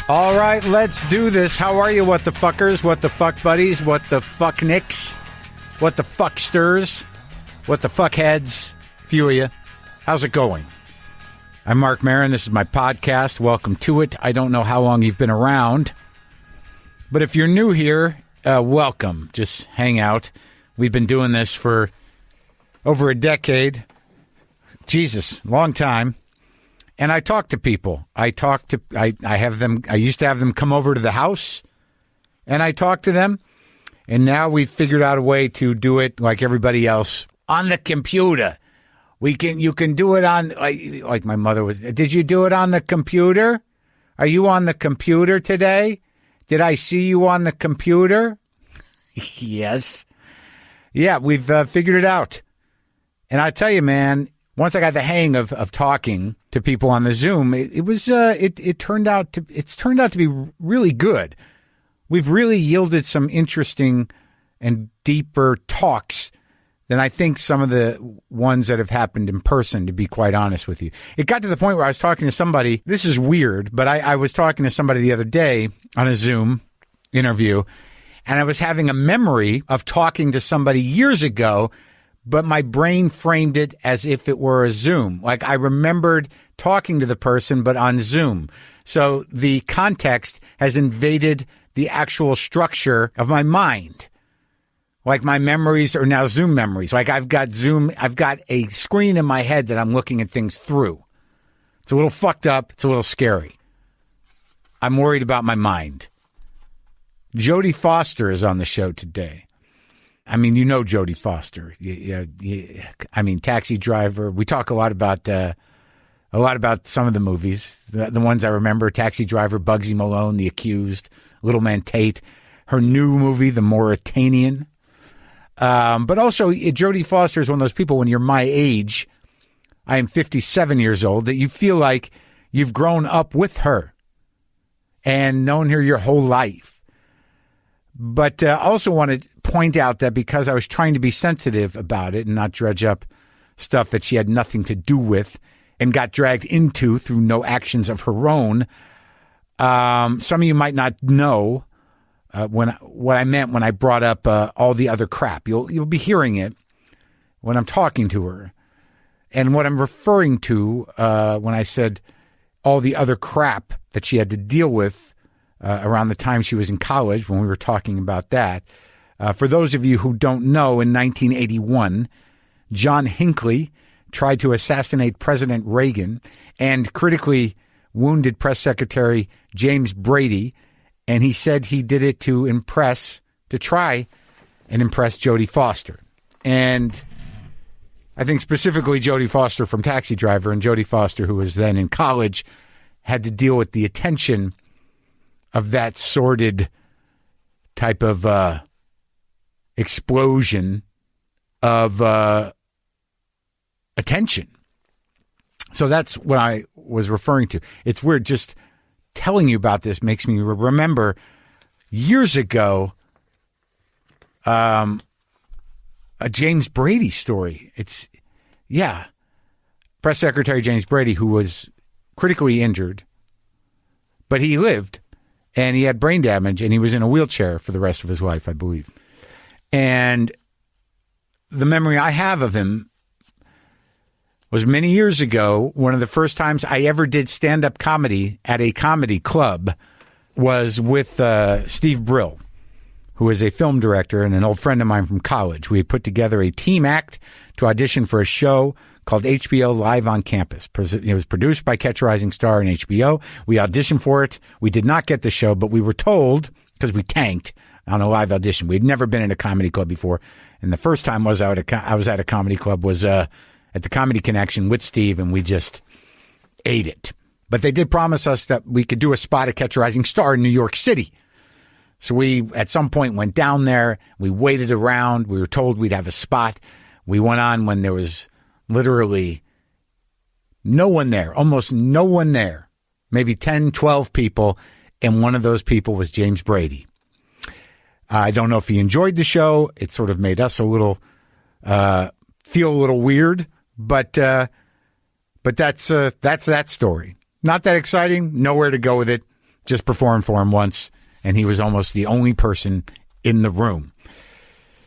All right, let's do this. How are you, what the fuckers, what the fuck buddies, what the fuck nicks, what the fucksters, what the fuckheads, few of you. How's it going? I'm Marc Maron. This is my podcast. Welcome to it. I don't know how long you've been around, but if you're new here, welcome. Just hang out. We've been doing this for over a decade. Jesus, long time. And I talk to people. I used to have them come over to the house, and I talk to them. And now we've figured out a way to do it like everybody else on the computer. You can do it on, like my mother was. Did you do it on the computer? Are you on the computer today? Did I see you on the computer? Yes. Yeah, we've figured it out. And I tell you, man, once I got the hang of talking to people on the Zoom, it turned out to be really good. We've really yielded some interesting and deeper talks than I think some of the ones that have happened in person, to be quite honest with you. It got to the point where I was talking to somebody. This is weird, but I was talking to somebody the other day on a Zoom interview, and I was having a memory of talking to somebody years ago, but my brain framed it as if it were a Zoom. Like I remembered talking to the person, but on Zoom. So the context has invaded the actual structure of my mind. Like my memories are now Zoom memories. Like I've got a screen in my head that I'm looking at things through. It's a little fucked up. It's a little scary. I'm worried about my mind. Jodie Foster is on the show today. I mean, you know Jodie Foster. I mean, Taxi Driver. We talk a lot about some of the movies. The ones I remember: Taxi Driver, Bugsy Malone, The Accused, Little Man Tate. Her new movie, The Mauritanian. But also, Jodie Foster is one of those people. When you're my age, I am 57 years old. That you feel like you've grown up with her and known her your whole life. But I also want to point out that because I was trying to be sensitive about it and not dredge up stuff that she had nothing to do with and got dragged into through no actions of her own, some of you might not know what I meant when I brought up all the other crap. You'll be hearing it when I'm talking to her. And what I'm referring to when I said all the other crap that she had to deal with around the time she was in college, when we were talking about that. For those of you who don't know, in 1981, John Hinckley tried to assassinate President Reagan and critically wounded Press Secretary James Brady, and he said he did it to try and impress Jodie Foster. And I think specifically Jodie Foster from Taxi Driver, and Jodie Foster, who was then in college, had to deal with the attention of that sordid type of explosion of attention. So that's what I was referring to. It's weird. Just telling you about this makes me remember years ago a James Brady story. Press Secretary James Brady, who was critically injured, but he lived. And he had brain damage, and he was in a wheelchair for the rest of his life, I believe. And the memory I have of him was many years ago. One of the first times I ever did stand-up comedy at a comedy club was with Steve Brill, who is a film director and an old friend of mine from college. We had put together a team act to audition for a show called HBO Live on Campus. It was produced by Catch a Rising Star and HBO. We auditioned for it. We did not get the show, but we were told, because we tanked on a live audition. We'd never been in a comedy club before. And the first time I was at a comedy club was at the Comedy Connection with Steve, and we just ate it. But they did promise us that we could do a spot at Catch a Rising Star in New York City. So we, at some point, went down there. We waited around. We were told we'd have a spot. We went on when there was literally no one there, almost no one there, maybe 10, 12 people, and one of those people was James Brady. I don't know if he enjoyed the show. It sort of made us a little, feel a little weird, but that's that story. Not that exciting, nowhere to go with it. just performed for him once, and he was almost the only person in the room.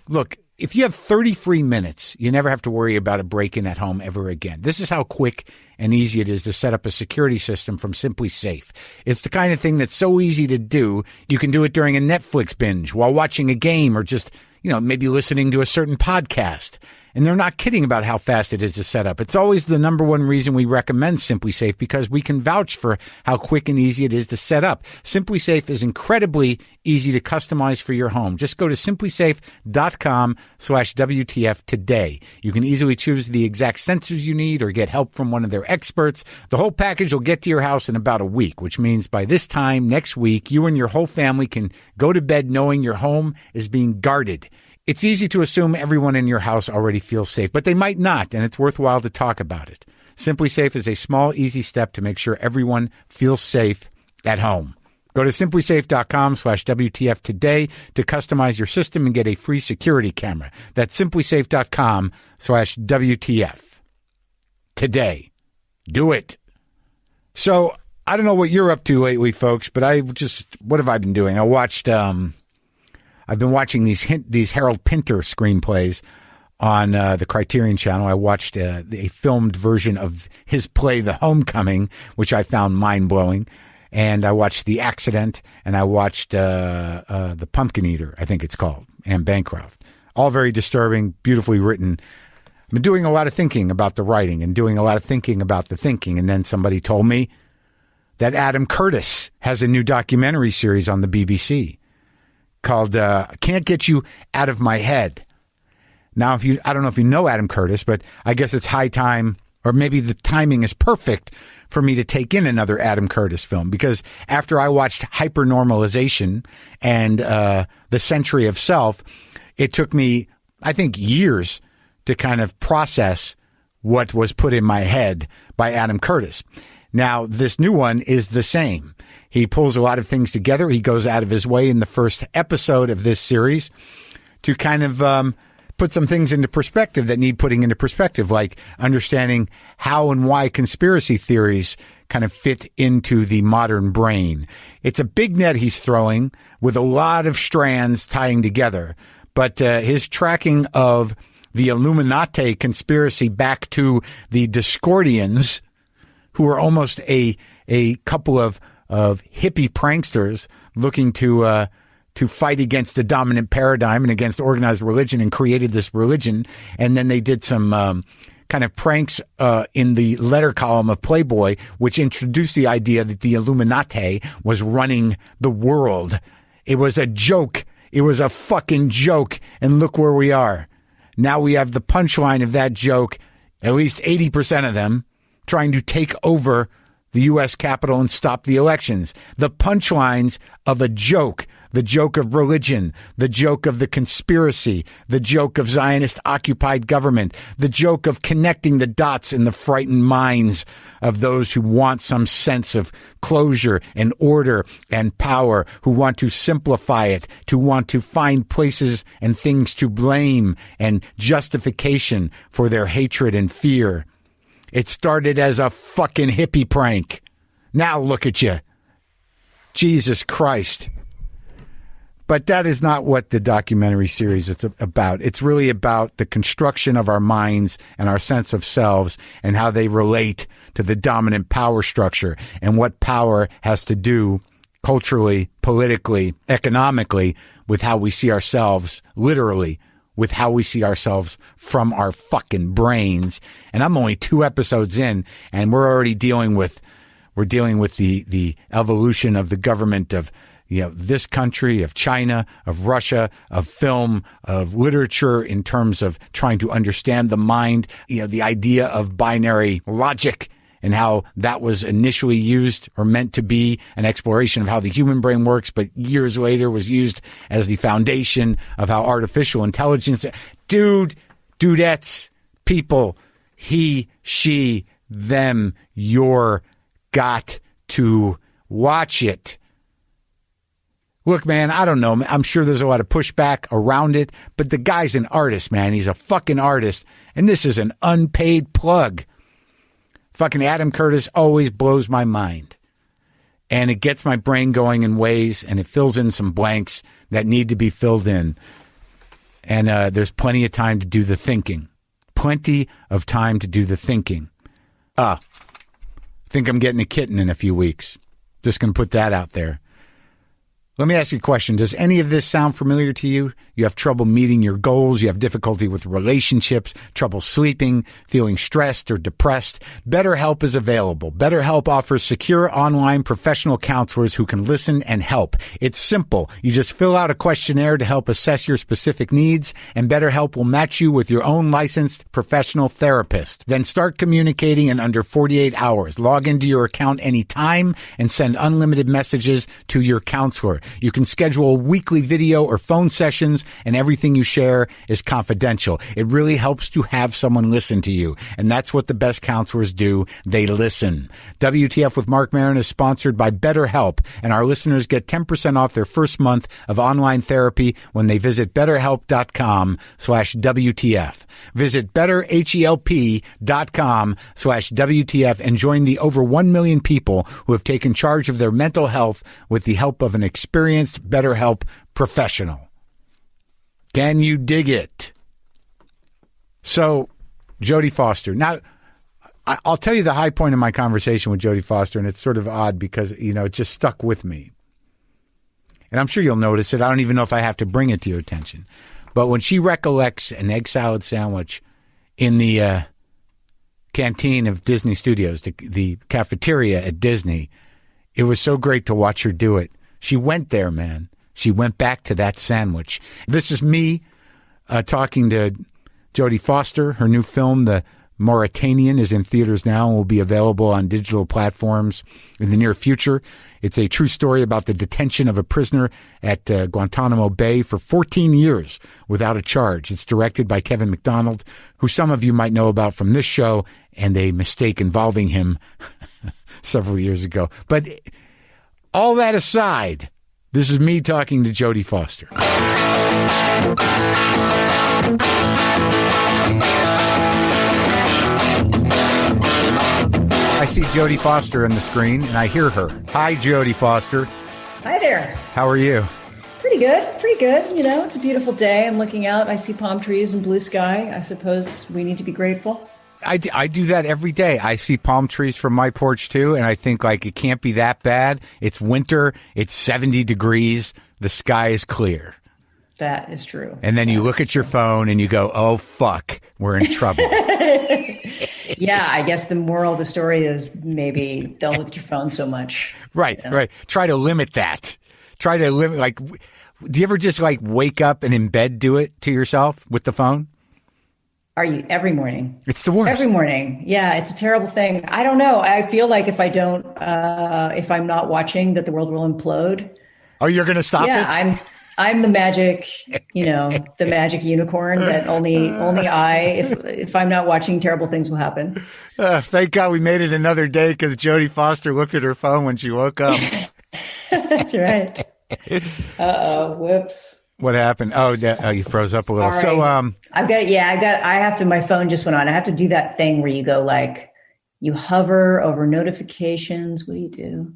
Look, if you have 30 free minutes, you never have to worry about a break-in at home ever again. This is how quick and easy it is to set up a security system from Simply Safe. It's the kind of thing that's so easy to do, you can do it during a Netflix binge, while watching a game, or just, maybe listening to a certain podcast. And they're not kidding about how fast it is to set up. It's always the number one reason we recommend Simply Safe, because we can vouch for how quick and easy it is to set up. Simply Safe is incredibly easy to customize for your home. Just go to simplysafe.com/WTF today. You can easily choose the exact sensors you need or get help from one of their experts. The whole package will get to your house in about a week, which means by this time next week, you and your whole family can go to bed knowing your home is being guarded. It's easy to assume everyone in your house already feels safe, but they might not, and it's worthwhile to talk about it. Simply Safe is a small, easy step to make sure everyone feels safe at home. Go to simplysafe.com/WTF today to customize your system and get a free security camera. That's simplysafe.com/WTF. Today. Do it. So, I don't know what you're up to lately, folks, but what have I been doing? I've been watching these Harold Pinter screenplays on the Criterion Channel. I watched a filmed version of his play, The Homecoming, which I found mind-blowing. And I watched The Accident, and I watched The Pumpkin Eater, I think it's called, Anne Bancroft. All very disturbing, beautifully written. I've been doing a lot of thinking about the writing and doing a lot of thinking about the thinking. And then somebody told me that Adam Curtis has a new documentary series on the BBC called Can't Get You Out of My Head. Now, I don't know if you know Adam Curtis, but I guess it's high time, or maybe the timing is perfect for me to take in another Adam Curtis film, because after I watched Hypernormalization and The Century of Self, it took me, I think, years to kind of process what was put in my head by Adam Curtis. Now, this new one is the same. He pulls a lot of things together. He goes out of his way in the first episode of this series to kind of put some things into perspective that need putting into perspective, like understanding how and why conspiracy theories kind of fit into the modern brain. It's a big net he's throwing with a lot of strands tying together, but his tracking of the Illuminati conspiracy back to the Discordians, who are almost a couple of hippie pranksters looking to fight against the dominant paradigm and against organized religion, and created this religion. And then they did some kind of pranks in the letter column of Playboy, which introduced the idea that the Illuminati was running the world. It was a joke. It was a fucking joke. And look where we are. Now we have the punchline of that joke, at least 80% of them, trying to take over the U.S. Capitol and stop the elections. The punchlines of a joke, the joke of religion, the joke of the conspiracy, the joke of Zionist-occupied government, the joke of connecting the dots in the frightened minds of those who want some sense of closure and order and power, who want to simplify it, to want to find places and things to blame and justification for their hatred and fear. It started as a fucking hippie prank. Now look at you. Jesus Christ. But that is not what the documentary series is about. It's really about the construction of our minds and our sense of selves and how they relate to the dominant power structure and what power has to do culturally, politically, economically with how we see ourselves, literally, with how we see ourselves from our fucking brains. And I'm only 2 episodes in, and we're already dealing with the evolution of the government of, this country, of China, of Russia, of film, of literature, in terms of trying to understand the mind, the idea of binary logic, and how that was initially used or meant to be an exploration of how the human brain works, but years later was used as the foundation of how artificial intelligence... Dudettes, people, he, she, them, you're got to watch it. Look, man, I don't know. I'm sure there's a lot of pushback around it, but the guy's an artist, man. He's a fucking artist, and this is an unpaid plug. Fucking Adam Curtis always blows my mind. and it gets my brain going in ways, and it fills in some blanks that need to be filled in. And there's plenty of time to do the thinking. Plenty of time to do the thinking. Think I'm getting a kitten in a few weeks. Just going to put that out there. Let me ask you a question. Does any of this sound familiar to you? You have trouble meeting your goals. You have difficulty with relationships, trouble sleeping, feeling stressed or depressed. BetterHelp is available. BetterHelp offers secure online professional counselors who can listen and help. It's simple. You just fill out a questionnaire to help assess your specific needs, and BetterHelp will match you with your own licensed professional therapist. Then start communicating in under 48 hours. Log into your account anytime and send unlimited messages to your counselor. You can schedule weekly video or phone sessions, and everything you share is confidential. It really helps to have someone listen to you, and that's what the best counselors do. They listen. WTF with Marc Maron is sponsored by BetterHelp, and our listeners get 10% off their first month of online therapy when they visit BetterHelp.com/WTF. Visit BetterHelp.com/WTF and join the over 1 million people who have taken charge of their mental health with the help of an experienced BetterHelp professional. Can you dig it? So, Jodie Foster. Now, I'll tell you the high point of my conversation with Jodie Foster, and it's sort of odd because, it just stuck with me. And I'm sure you'll notice it. I don't even know if I have to bring it to your attention. But when she recollects an egg salad sandwich in the canteen of Disney Studios, the cafeteria at Disney, it was so great to watch her do it. She went there, man. She went back to that sandwich. This is me talking to Jodie Foster. Her new film, The Mauritanian, is in theaters now and will be available on digital platforms in the near future. It's a true story about the detention of a prisoner at Guantanamo Bay for 14 years without a charge. It's directed by Kevin McDonald, who some of you might know about from this show and a mistake involving him several years ago. But all that aside, this is me talking to Jodie Foster. I see Jodie Foster on the screen, and I hear her. Hi, Jodie Foster. Hi there. How are you? Pretty good. Pretty good. It's a beautiful day. I'm looking out. I see palm trees and blue sky. I suppose we need to be grateful. I do that every day. I see palm trees from my porch, too, and I think, it can't be that bad. It's winter. It's 70 degrees. The sky is clear. That is true. And then you look at your phone and you go, oh, fuck, we're in trouble. Yeah, I guess the moral of the story is maybe don't look at your phone so much. Right, right. Try to limit that. Try to limit, do you ever just, wake up and in bed do it to yourself with the phone? Are you? Every morning. It's the worst. Every morning. Yeah, it's a terrible thing. I don't know. I feel like if I don't, if I'm not watching, that the world will implode. Oh, you're going to stop it? Yeah, I'm the magic, the magic unicorn that only if I'm not watching, terrible things will happen. Thank God we made it another day because Jodie Foster looked at her phone when she woke up. That's right. Uh-oh, whoops. What happened? Oh, you froze up a little. Right. So, my phone just went on. I have to do that thing where you go you hover over notifications. What do you do?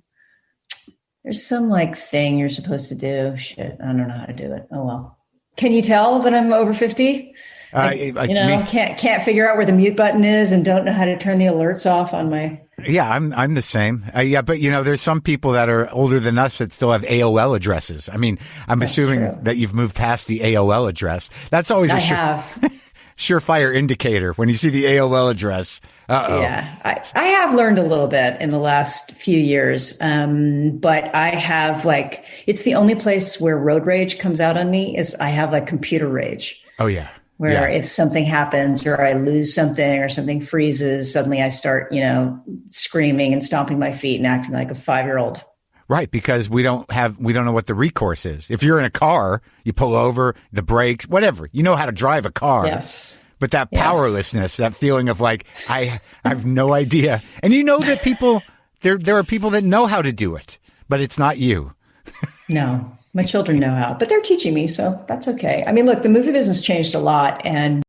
There's some thing you're supposed to do. Shit, I don't know how to do it. Oh, well. Can you tell that I'm over 50? Can't figure out where the mute button is and don't know how to turn the alerts off on my. Yeah, I'm the same. But there's some people that are older than us that still have AOL addresses. I mean, I'm assuming that you've moved past the AOL address. That's always surefire indicator when you see the AOL address. Uh-oh. Yeah, I have learned a little bit in the last few years, but I have it's the only place where road rage comes out on me is I have computer rage. Oh yeah. Where if something happens or I lose something or something freezes, suddenly I start, screaming and stomping my feet and acting like a 5-year-old. Right, because we don't know what the recourse is. If you're in a car, you pull over, the brakes, whatever. You know how to drive a car. Yes. But that powerlessness, that feeling of I have no idea. And that people, there are people that know how to do it, but it's not you. No. My children know how, but they're teaching me, so that's okay. I mean, look, the movie business changed a lot, and